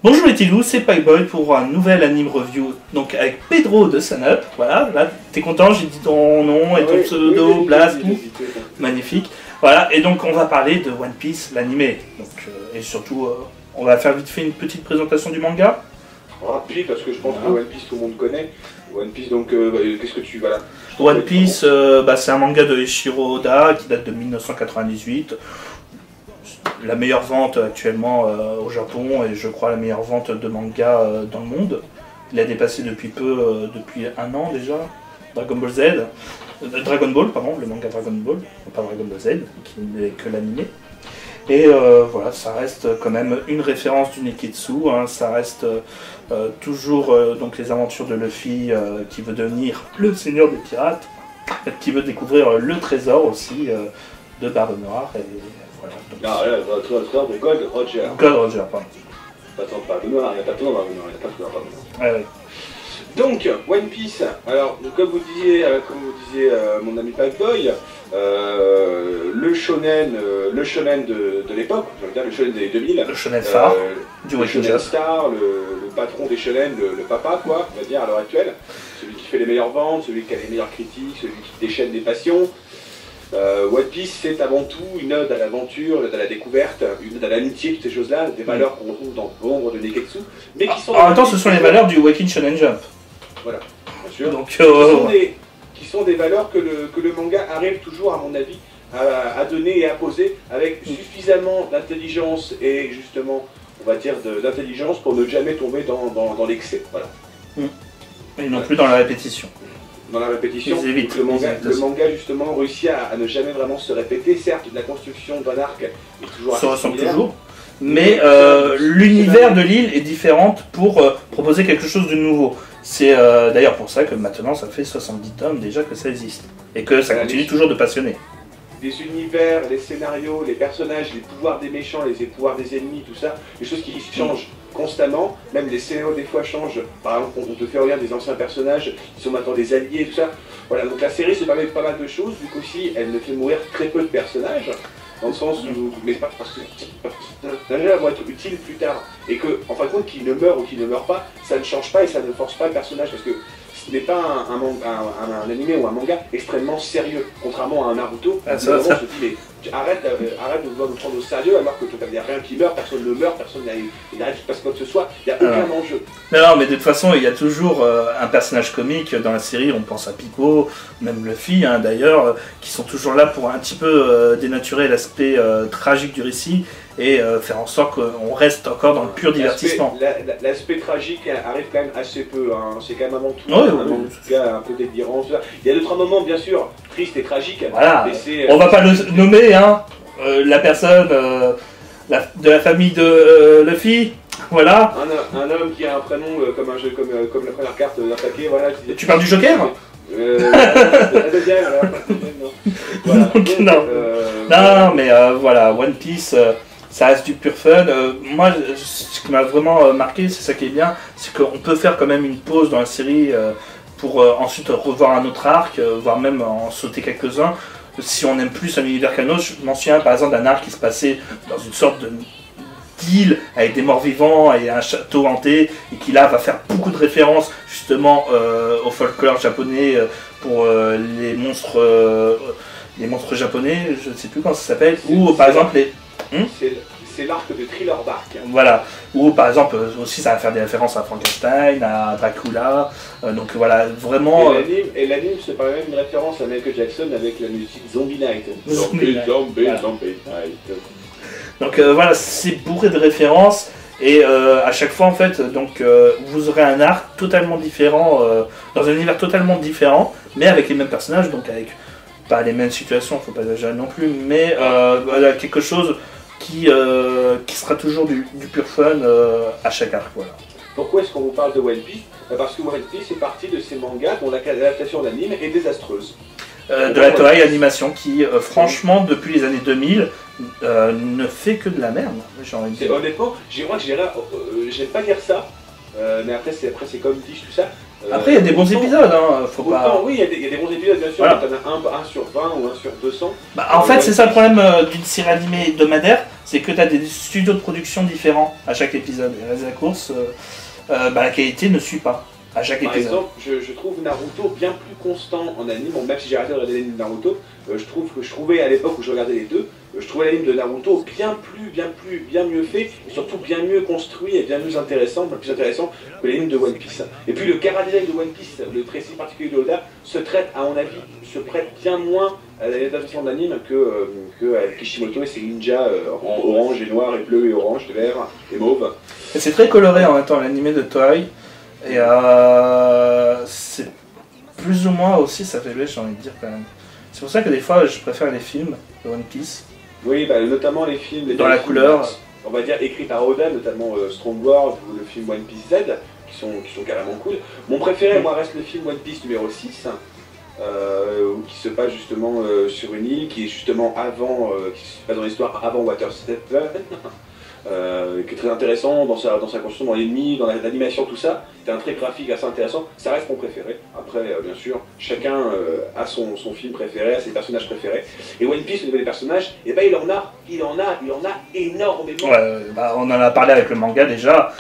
Bonjour les petits loups, c'est Pipeboy pour un nouvel anime review, donc avec Pedro de Sunup, voilà, là t'es content, j'ai dit ton nom et ton pseudo, Blast, tout, magnifique, voilà, et donc on va parler de One Piece, l'animé, donc et surtout on va faire vite fait une petite présentation du manga. Rapide parce que je pense que One Piece tout le monde connaît, One Piece donc qu'est-ce que tu, voilà. One Piece, c'est un manga de Eiichiro Oda qui date de 1998. La meilleure vente actuellement au Japon et je crois la meilleure vente de manga dans le monde. Il a dépassé depuis un an déjà, Dragon Ball Z. Dragon Ball, pardon, le manga Dragon Ball, pas Dragon Ball Z, qui n'est que l'animé. Et voilà, ça reste quand même une référence du Neketsu, hein, ça reste toujours donc les aventures de Luffy qui veut devenir le seigneur des pirates, qui veut découvrir le trésor aussi de Barbe Noire. Et voilà, donc... Non, là, le trésor de Gold Roger. Gold Roger, pardon. Pas tant Barbe Noire, il n'y a pas tant Barbe Noire, il n'y a pas tant Barbe Noire. Ouais, ouais. Donc, One Piece, alors, comme vous disiez mon ami Pipeboy, le shonen de l'époque, je veux dire le shonen des 2000. Le shonen phare du le Waking shonen Jump. star, le patron des shonen, le papa, quoi, on va dire, à l'heure actuelle. Celui qui fait les meilleures ventes, celui qui a les meilleures critiques, celui qui déchaîne des passions. One Piece, c'est avant tout une ode à l'aventure, une ode à la découverte, une ode à l'amitié, toutes ces choses-là, des valeurs qu'on retrouve dans l'ombre de Neketsu, mais qui sont... En même temps, ce sont les valeurs du Waking Shonen Jump. Voilà, bien sûr. Donc, qui sont des valeurs que le manga arrive toujours, à mon avis, à donner et à poser avec suffisamment d'intelligence et justement, on va dire, d'intelligence pour ne jamais tomber dans l'excès. Voilà. Et non plus dans la répétition. Dans la répétition, le manga justement réussit à ne jamais vraiment se répéter. Certes, la construction d'un arc est toujours se assez ressemble similaire, toujours, mais l'univers de l'île est différente pour proposer quelque chose de nouveau. C'est d'ailleurs pour ça que maintenant ça fait 70 tomes déjà que ça existe. Et que ça continue toujours de passionner. Les univers, les scénarios, les personnages, les pouvoirs des méchants, les pouvoirs des ennemis, tout ça, les choses qui changent constamment, même les scénarios des fois changent. Par exemple, on te fait regarder des anciens personnages qui sont maintenant des alliés, tout ça. Voilà, donc la série se permet pas mal de choses, vu qu'aussi elle ne fait mourir très peu de personnages, dans le sens où, mais pas parce que les personnages vont être utiles plus tard, et que, en fin de compte, qu'ils ne meurent ou qu'ils ne meurent pas, ça ne change pas et ça ne force pas le personnage, parce que ce n'est pas un animé ou un manga extrêmement sérieux, contrairement à un Naruto. On se dit, mais arrête de vouloir nous prendre au sérieux alors que il n'y a rien qui meurt, personne ne meurt, personne n'arrive qui passe quoi que ce soit, il n'y a aucun enjeu. Non, mais de toute façon, il y a toujours un personnage comique dans la série, on pense à Pico, même Luffy hein, d'ailleurs, qui sont toujours là pour un petit peu dénaturer l'aspect tragique du récit et faire en sorte qu'on reste encore dans le pur divertissement. L'aspect tragique arrive quand même assez peu, hein. C'est quand même avant tout un peu délirant. Il y a d'autres moments bien sûr tristes et tragiques. Voilà. On va pas le nommer, hein, la personne de la famille de Luffy, voilà. Un homme qui a un prénom comme la première carte d'un paquet, voilà. Tu parles du Joker? La deuxième, voilà. Non, mais voilà, One Piece... ça reste du pur fun. Moi, ce qui m'a vraiment marqué, c'est ça qui est bien, c'est qu'on peut faire quand même une pause dans la série pour ensuite revoir un autre arc, voire même en sauter quelques-uns. Si on aime plus un univers qu'un autre, je m'en souviens par exemple d'un arc qui se passait dans une sorte d'île avec des morts vivants et un château hanté, et qui là va faire beaucoup de références justement au folklore japonais pour les monstres japonais, je ne sais plus comment ça s'appelle, ou par exemple les... C'est l'arc de Thriller Bark. Voilà, ou par exemple aussi ça va faire des références à Frankenstein, à Dracula, donc voilà, vraiment... Et l'anime c'est pas même une référence à Michael Jackson avec la musique Zombie Night. Zombie Night. Donc voilà, c'est bourré de références, et à chaque fois en fait, donc vous aurez un arc totalement différent, dans un univers totalement différent, mais avec les mêmes personnages, donc avec pas les mêmes situations, faut pas exagérer non plus, mais voilà, quelque chose qui sera toujours du pur fun à chaque arc. Voilà. Pourquoi est-ce qu'on vous parle de One Piece? Parce que One Piece est partie de ces mangas dont l'adaptation d'anime est désastreuse. De la Toei Animation qui, franchement, depuis les années 2000, ne fait que de la merde, j'ai envie de dire. Honnêtement, j'aime pas dire ça, mais après c'est comme dit tout ça. Après, il y a des bons épisodes, hein, faut pas... Oui, il y a des bons épisodes, bien sûr, voilà. Tu en as un sur 20 ou un sur 200. Bah, en fait, c'est ça le problème d'une série animée hebdomadaire, c'est que tu as des studios de production différents à chaque épisode. Et Rise of the Course, la qualité ne suit pas à chaque épisode. Par exemple, je trouve Naruto bien plus constant en anime, bon, même si j'ai arrêté de regarder l'anime de Naruto, je trouvais à l'époque où je regardais les deux, je trouvais l'anime de Naruto bien mieux fait, et surtout bien mieux construit et bien plus intéressant que l'anime de One Piece. Et puis le chara-design de One Piece, le précis particulier de Oda, se prête bien moins à l'adaptation de l'anime que avec Kishimoto et ses ninjas en orange et noir et bleu et orange, et vert et mauve. Et c'est très coloré en même temps, l'anime de Toei. Et c'est plus ou moins aussi sa faiblesse, j'ai envie de dire quand même. C'est pour ça que des fois je préfère les films de One Piece. Oui, notamment les films dans la couleur. On va dire écrits par Oda, notamment Strong World ou le film One Piece Z, qui sont carrément cool. Mon préféré, moi, reste le film One Piece numéro 6, qui se passe justement sur une île, qui est justement avant, qui se passe dans l'histoire avant Water 7. Qui est très intéressant dans sa construction, dans l'ennemi, dans l'animation, tout ça. C'est un trait graphique assez intéressant. Ça reste mon préféré. Après, bien sûr, chacun a son film préféré, a ses personnages préférés. Et One Piece, au niveau des personnages, il en a énormément. Ouais, on en a parlé avec le manga déjà.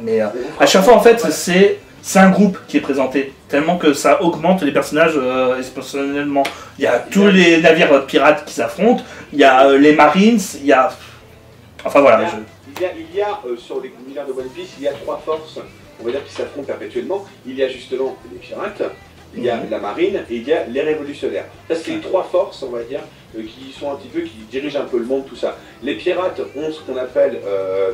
Mais à chaque fois, en fait, c'est un groupe qui est présenté. Tellement que ça augmente les personnages exponentiellement. Il y a tous les navires pirates qui s'affrontent. Il y a les Marines. Il y a... Enfin voilà. Il y a sur l'univers de One Piece, il y a trois forces, on va dire, qui s'affrontent perpétuellement. Il y a justement les pirates, il y a la marine et il y a les révolutionnaires. Ça, c'est les trois forces, on va dire, qui sont un petit peu, qui dirigent un peu le monde, tout ça. Les pirates ont ce qu'on appelle,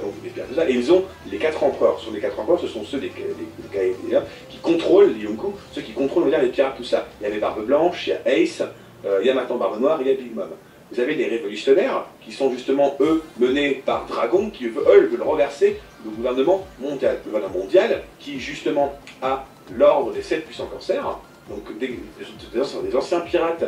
donc les pirates, tout ça, et ils ont les quatre empereurs. Sur les quatre empereurs, ce sont ceux des qui contrôlent, les Yonkou, ceux qui contrôlent, on va dire, les pirates, tout ça. Il y avait Barbe Blanche, il y a Ace, il y a maintenant Barbe Noire, il y a Big Mom. Vous avez les révolutionnaires, qui sont justement, eux, menés par Dragon, qui, eux, veulent renverser le gouvernement mondial. Le gouvernement mondial, qui, justement, a l'ordre des 7 puissants cancers, donc des anciens pirates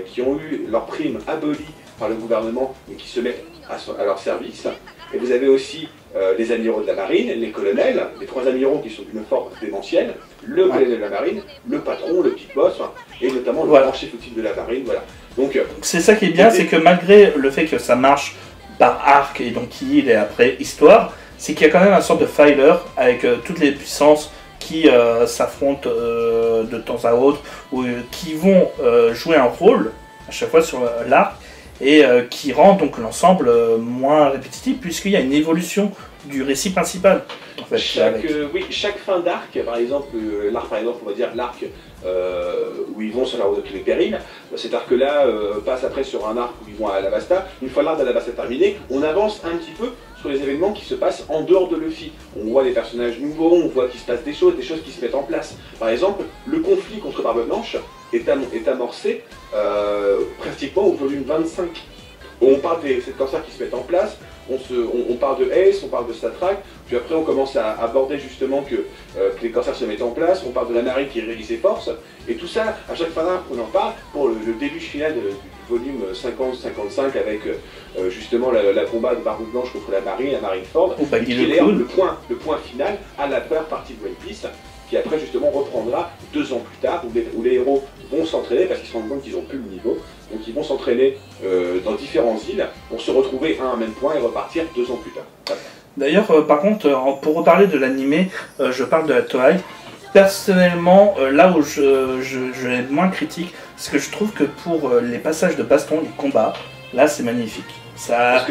qui ont eu leur prime abolie par le gouvernement et qui se mettent à leur service. Et vous avez aussi les amiraux de la marine, les colonels, les trois amiraux qui sont d'une force démentielle, le colonel de la marine, le patron, le big boss, et notamment le grand chef outil de la marine, voilà. Donc c'est ça qui est bien, c'est que malgré le fait que ça marche par arc et donc il et après histoire, c'est qu'il y a quand même une sorte de filer avec toutes les puissances qui s'affrontent de temps à autre ou qui vont jouer un rôle à chaque fois sur l'arc et qui rend donc l'ensemble moins répétitif puisqu'il y a une évolution du récit principal. En fait, chaque fin d'arc, par exemple, on va dire l'arc où ils vont sur la route de tous les périls, cet arc-là passe après sur un arc où ils vont à Alabasta. Une fois l'arc d'Alabasta terminé, on avance un petit peu sur les événements qui se passent en dehors de Luffy. On voit des personnages nouveaux, on voit qu'il se passe des choses qui se mettent en place. Par exemple, le conflit contre Barbe Blanche est amorcé pratiquement au volume 25. On parle des 7 cancers qui se mettent en place, on parle de Ace, on parle de Statrak, puis après on commence à aborder justement que les cancers se mettent en place, on parle de la marine qui réunit ses forces, et tout ça, à chaque fin d'arc, on en parle pour le début final du volume 50-55 avec justement la combat de Barbe Blanche contre la marine Ford, qui est le point final à la première partie de One Piece, qui après justement reprendra 2 ans plus tard, où les héros vont s'entraîner parce qu'ils se rendent compte qu'ils n'ont plus le niveau. Donc ils vont s'entraîner dans différentes îles pour se retrouver à un même point et repartir 2 ans plus tard. Voilà. D'ailleurs, par contre, pour reparler de l'animé, je parle de la Toei. Personnellement, là où je vais être moins critique, c'est que je trouve que pour les passages de baston, les combats, là c'est magnifique. Ça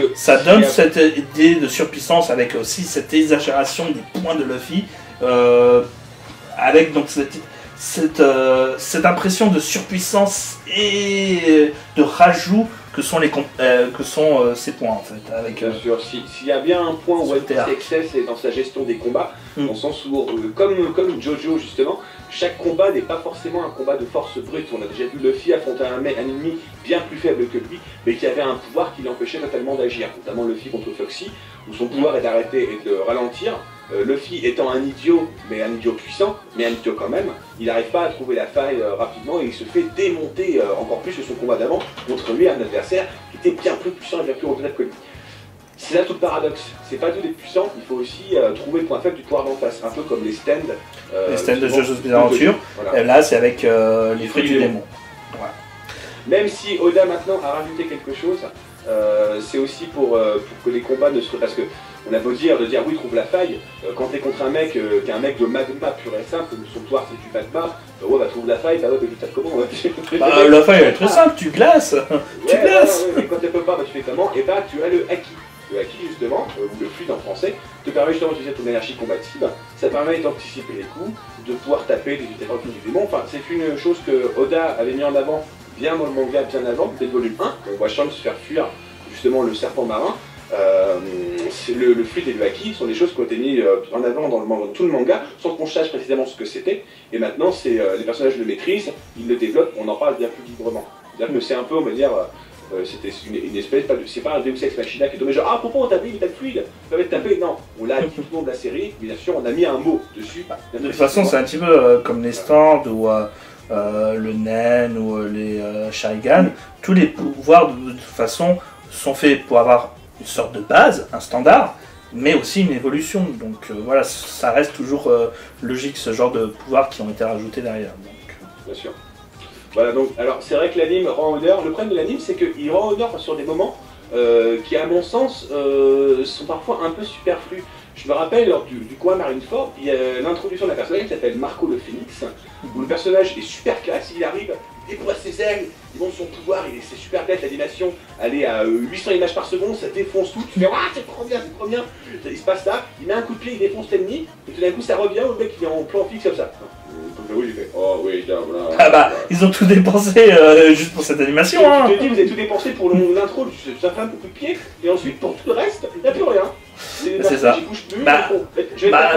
donne cette idée de surpuissance avec aussi cette exagération des points de Luffy, avec donc cette impression de surpuissance et de rajout que sont ces points en fait. Bien sûr, s'il y a bien un point où One Piece excelle, c'est dans sa gestion des combats, dans le sens où, comme Jojo justement, chaque combat n'est pas forcément un combat de force brute. On a déjà vu Luffy affronter un ennemi bien plus faible que lui, mais qui avait un pouvoir qui l'empêchait totalement d'agir, notamment Luffy contre Foxy, où son pouvoir est d'arrêter et de ralentir. Luffy étant un idiot, mais un idiot puissant, mais un idiot quand même, il n'arrive pas à trouver la faille rapidement et il se fait démonter encore plus que son combat d'avant contre lui, un adversaire qui était bien plus puissant et bien plus redoutable que lui. C'est là tout le paradoxe. C'est pas tout d'être puissant, il faut aussi trouver le point faible du pouvoir d'en face, un peu comme les stands. Les stands de JoJo's Bizarre Adventure. Voilà. Là, c'est avec les fruits du démon. Voilà. Même si Oda maintenant a rajouté quelque chose, c'est aussi pour que les combats ne se... Parce que on a beau dire, de dire oui, trouve la faille, quand t'es contre un mec qui est un mec de magma pur et simple, son pouvoir c'est du magma, ouais, bah trouve la faille, bah ouais, mais tu tapes comment Bah, la faille elle est très simple, tu glaces. Tu glaces. Ouais, mais quand t'es pas, bah tu fais comment? Et bah tu as le haki. Le haki justement, ou le fluide en français, te permet justement d'utiliser ton énergie combative, ça permet d'anticiper les coups, de pouvoir taper des unités du démon, enfin c'est une chose que Oda avait mis en avant bien dans le manga bien avant, dès le volume 1, on voit Shanks se faire fuir justement le serpent marin. Le fluide et le haki sont des choses qui ont été mis en avant dans tout le manga sans qu'on sache précisément ce que c'était, et maintenant les personnages le maîtrisent, ils le développent, on en parle bien plus librement. C'est-à-dire que c'est un peu, on va dire, c'était une espèce, c'est pas un Deus Ex Machina qui est tombé genre ah pourquoi on t'a vu, il t'a fluide, ça va être tapé, non, on l'a dit tout le long de la série, mais bien sûr on a mis un mot dessus. De toute façon c'est un petit peu comme les stands ou le Nen ou les Sharingan, tous les pouvoirs de toute façon sont faits pour avoir une sorte de base, un standard, mais aussi une évolution. Donc voilà, ça reste toujours logique ce genre de pouvoirs qui ont été rajoutés derrière. Donc, bien sûr. Voilà, donc, alors c'est vrai que l'anime rend honneur. Le problème de l'anime, c'est qu'il rend honneur sur des moments qui, à mon sens, sont parfois un peu superflus. Je me rappelle, lors du coin Marineford, il y a l'introduction d'un personnage qui s'appelle Marco le Phénix, où le personnage est super classe, il arrive, il déploie ses ailes, il monte son pouvoir, c'est super classe, l'animation, elle est à 800 images par seconde, ça défonce tout, tu fais « Ah, c'est trop bien !» Il se passe ça, il met un coup de pied, il défonce l'ennemi, et tout d'un coup ça revient, le mec il est en plan fixe comme ça. Donc oui, j'ai fait « Oh oui, là, voilà. » Ah bah, ils ont tout dépensé juste pour cette animation, hein. Je te dis, vous avez tout dépensé pour l'intro, ça fait un coup de pied, et ensuite pour tout le reste, il n'y a plus rien. C'est ça. Plus, bah,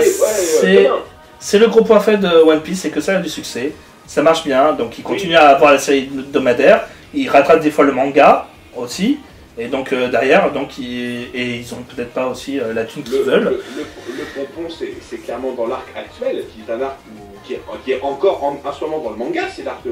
c'est le gros point fait de One Piece, c'est que ça a du succès, ça marche bien, donc ils continuent à avoir la série hebdomadaire, ils rattrapent des fois le manga aussi, et donc derrière, donc ils ont peut-être pas aussi la thune qu'ils veulent. Le pompon, c'est clairement dans l'arc actuel, qui est un arc qui est encore en ce moment dans le manga, c'est l'arc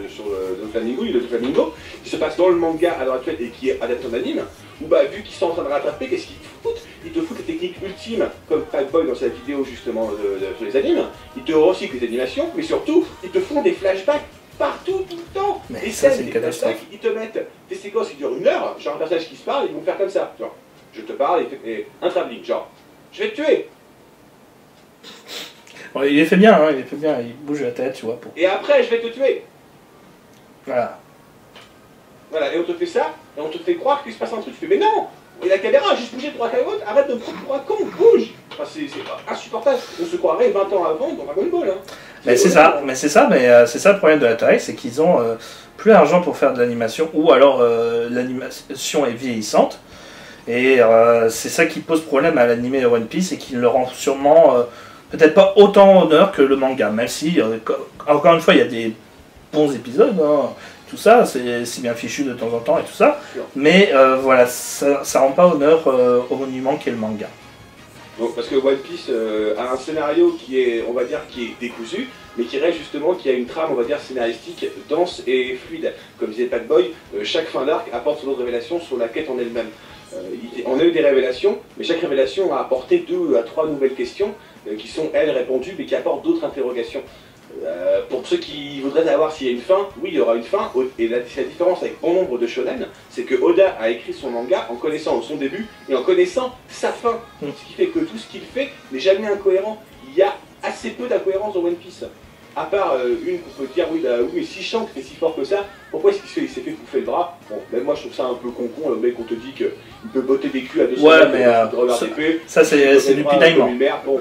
sur le Flamingo, qui se passe dans le manga à l'heure actuelle et qui est adapté en anime, où bah, vu qu'ils sont en train de rattraper, qu'est-ce qu'ils te foutent? Ils te foutent les techniques ultimes, comme Pac-Boy dans sa vidéo justement sur les animes, ils te recyclent les animations, mais surtout, ils te font des flashbacks partout, tout le temps. Mais ça, c'est une catastrophe. Ils te mettent des séquences qui durent 1 heure, genre un personnage qui se parle, ils vont faire comme ça, genre, je te parle, et un travelling, genre, je vais te tuer. Bon, il est fait bien, hein, il bouge la tête, tu vois. Et après, je vais te tuer. Voilà. Voilà, et on te fait ça, et on te fait croire qu'il se passe un truc, tu fais, mais non, et la caméra a juste bougé de droite à gauche, arrête de me prendre pour un con, bouge. Enfin, c'est insupportable, on se croirait 20 ans avant dans Dragon Ball, hein. Mais c'est ça, c'est ça le problème de la Toei, c'est qu'ils ont plus d'argent pour faire de l'animation, ou alors l'animation est vieillissante, et c'est ça qui pose problème à l'animé One Piece, et qui le rend sûrement peut-être pas autant honneur que le manga, même si, encore une fois, il y a des bons épisodes, hein, tout ça, c'est bien fichu de temps en temps et tout ça, mais voilà, ça rend pas honneur au monument qu'est le manga. Donc, parce que One Piece a un scénario qui est, on va dire, qui est décousu, mais qui reste justement, qui a une trame, on va dire, scénaristique, dense et fluide. Comme disait Pac-Boy, chaque fin d'arc apporte son autre révélation sur la quête en elle-même. On a eu des révélations, mais chaque révélation a apporté 2 à 3 nouvelles questions qui sont, elles, répondues, mais qui apportent d'autres interrogations. Pour ceux qui voudraient savoir s'il y a une fin, oui, il y aura une fin, et la différence avec bon nombre de shonen, c'est que Oda a écrit son manga en connaissant son début et en connaissant sa fin. Ce qui fait que tout ce qu'il fait n'est jamais incohérent. Il y a assez peu d'incohérence dans One Piece. À part une qu'on peut dire, oui, bah, oui, mais si Shanks est si fort que ça, pourquoi est-ce qu'il s'est fait bouffer le bras? Bon, même moi je trouve ça un peu con, le mec on te dit qu'il peut botter des culs à 200 ouais, mais ça c'est du pinaillement. Bon.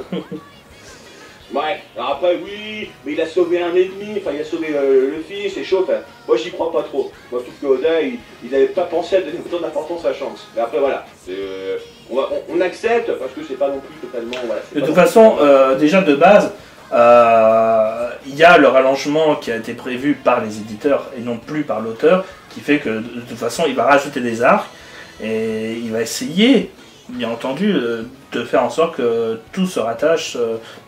Ouais, alors après, oui, mais il a sauvé un ennemi, enfin il a sauvé le fils, c'est chaud, enfin, moi j'y crois pas trop. Moi je trouve que Oda, il n'avait pas pensé à donner autant d'importance à Shanks. Mais après voilà, on accepte parce que c'est pas non plus totalement... Voilà, de toute façon, déjà de base, il y a le rallongement qui a été prévu par les éditeurs et non plus par l'auteur, qui fait que de toute façon il va rajouter des arcs et il va essayer, bien entendu, de faire en sorte que tout se rattache,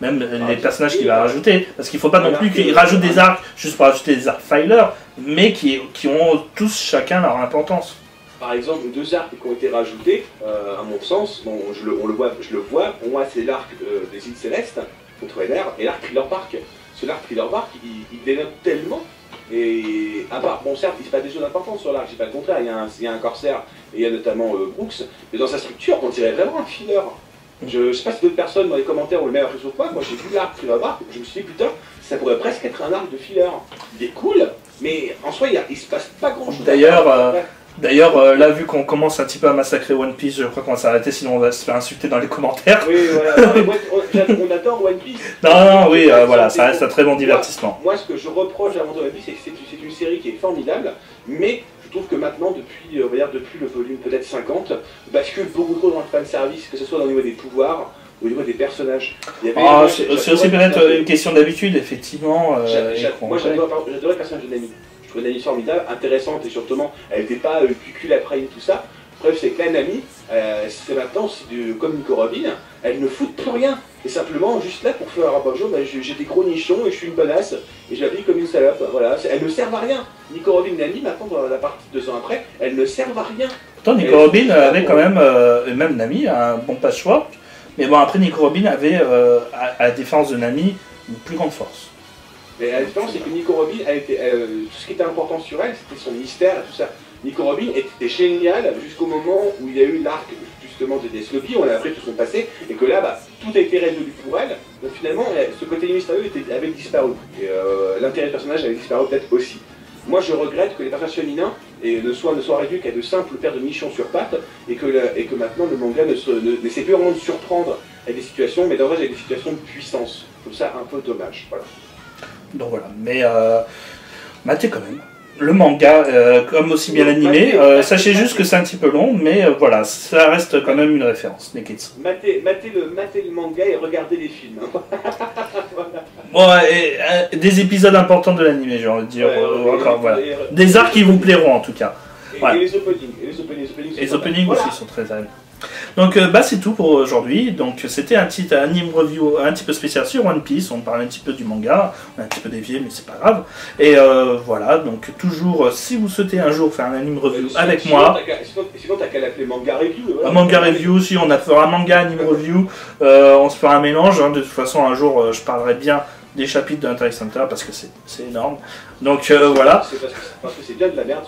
même les personnages qu'il va rajouter, parce qu'il ne faut pas non plus qu'il rajoute des arcs juste pour rajouter des arcs filers, mais qui ont tous chacun leur importance. Par exemple, 2 arcs qui ont été rajoutés, à mon sens, bon, je le vois, pour moi c'est l'arc des îles Célestes contre NR et l'arc Thriller Bark. Ce l'arc Thriller Bark, il dénote tellement Et à part, bon certes, il se passe des choses importantes sur l'arc, j'ai pas le contraire, il y a un corsaire et il y a notamment Brooks, mais dans sa structure, on dirait vraiment un filler. Je sais pas si d'autres personnes dans les commentaires ont le même impression que moi j'ai vu l'arc qui va voir, je me suis dit putain, ça pourrait presque être un arc de filler. Il est cool, mais en soi il se passe pas grand chose. D'ailleurs, là, vu qu'on commence un petit peu à massacrer One Piece, je crois qu'on va s'arrêter, sinon on va se faire insulter dans les commentaires. Oui, voilà. Non, mais moi, on adore One Piece. Non, oui, voilà, ça reste un très bon divertissement. Moi, ce que je reproche à One Piece, c'est que c'est une série qui est formidable, mais je trouve que maintenant, depuis, on va dire, depuis le volume peut-être 50, bascule beaucoup trop dans le fanservice, que ce soit au niveau des pouvoirs, au niveau des personnages. C'est aussi peut-être une question d'habitude, effectivement. Moi, j'adorais le personnage de Nami. Je trouvais Nami formidable, intéressante, et surtout, elle n'était pas cucul après tout ça. Bref, c'est que la Nami, c'est maintenant, comme Nico Robin, elle ne fout plus rien. Et simplement, juste là pour faire un bonjour, j'ai des gros nichons et je suis une bonasse, et je l'habille comme une salope. Voilà, elles ne servent à rien. Nico Robin et Nami, maintenant, dans la partie 2 ans après, elles ne servent à rien. Pourtant, Nico Robin avait quand même, et même Nami, un bon patchwork. Mais bon, après, Nico Robin avait, à la différence de Nami, une plus grande force. Mais la différence, c'est que Nico Robin, tout ce qui était important sur elle, c'était son mystère et tout ça. Nico Robin était génial jusqu'au moment où il y a eu l'arc justement de Sloppy, on a appris tout son passé, et que là, tout a été résolu pour elle. Donc finalement, ce côté mystérieux avait disparu. Et l'intérêt du personnage avait disparu peut-être aussi. Moi, je regrette que les personnages féminins ne soient réduits qu'à de simples paires de nichons sur pattes, et que maintenant le manga n'essaie plus vraiment de surprendre avec des situations, mais davantage avec des situations de puissance. Comme ça, un peu dommage. Voilà. Donc voilà, mais matez quand même. Le manga, comme aussi bien l'animé, sachez juste que c'est un petit peu long, mais voilà, ça reste quand même une référence, les kids. Matez le manga et regardez les films. Voilà. Bon, et des épisodes importants de l'animé, j'ai envie de dire. Voilà. Des arcs qui vous plairont en tout cas. Voilà. Et les openings voilà. Aussi sont très agréables. Donc c'est tout pour aujourd'hui. Donc c'était un petit anime review un petit peu spécial sur One Piece. On parlait un petit peu du manga, on a un petit peu dévié mais c'est pas grave. Et voilà, donc toujours si vous souhaitez un jour faire un anime review avec moi. Sinon t'as qu'à l'appeler manga review. Voilà. Un manga review, si on fera un manga anime review, on se fera un mélange. Hein. De toute façon un jour je parlerai bien des chapitres de l'Interact Center parce que c'est énorme. Donc voilà. C'est parce que c'est bien de la merde.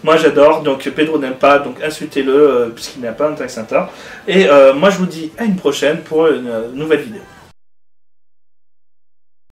Moi j'adore, donc Pedro n'aime pas, donc insultez-le puisqu'il n'aime pas l'Interact Center. Et moi je vous dis à une prochaine pour une nouvelle vidéo.